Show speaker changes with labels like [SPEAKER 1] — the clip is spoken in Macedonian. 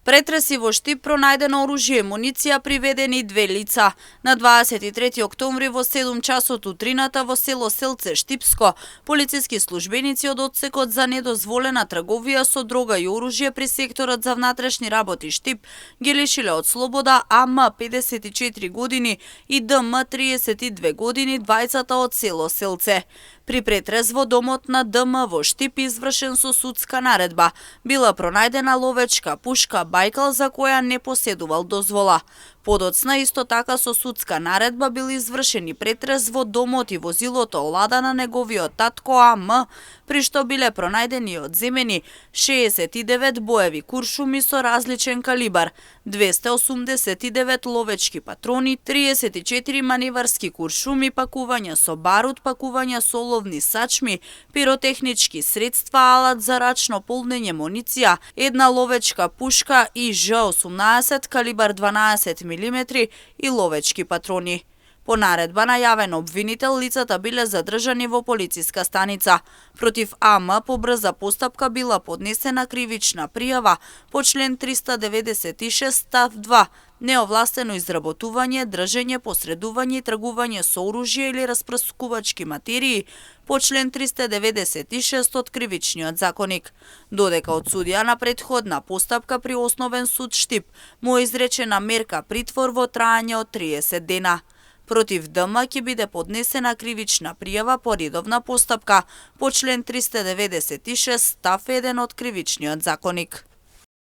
[SPEAKER 1] Претреси во Штип, пронајдено оружје и муниција, приведени 2 лица. На 23 октомври во 7 часот утрината во село Селце Штипско, полициски службеници од одсекот за недозволена трговија со дрога и оружје при секторот за внатрешни работи Штип ги лишиле од слобода АМ 54 години и ДМ 32 години, двајцата од село Селце. При претрез во домот на ДМ во Штип, извршен со судска наредба, била пронајдена ловечка пушка Бајкал за која не поседувал дозвола. Подоцна исто така со судска наредба бил извршен и претрез во домот и возилото Лада на неговиот татко АМ, при што биле пронајдени и одземени 69 боеви куршуми со различен калибар, 289 ловечки патрони, 34 маневарски куршуми, пакувања со барут, пакувања со оловни сачми, пиротехнички средства, алат за рачно полнење муниција, една ловечка пушка и Ж18 калибар 12 мм и ловечки патрони. По наредба на јавен обвинител, лицата биле задржани во полициска станица. Против АМ по брза постапка била поднесена кривична пријава по член 396 став 2 неовластено изработување, држење, посредување и тргување со оружје или распрскувачки материи по член 396 од Кривичниот законик. Додека од судија на претходна постапка при Основен суд Штип му е изречена мерка притвор во траење од 30 дена. Против ДМ ќе биде поднесена кривична пријава по редовна постапка по член 396 став 1 од Кривичниот законик.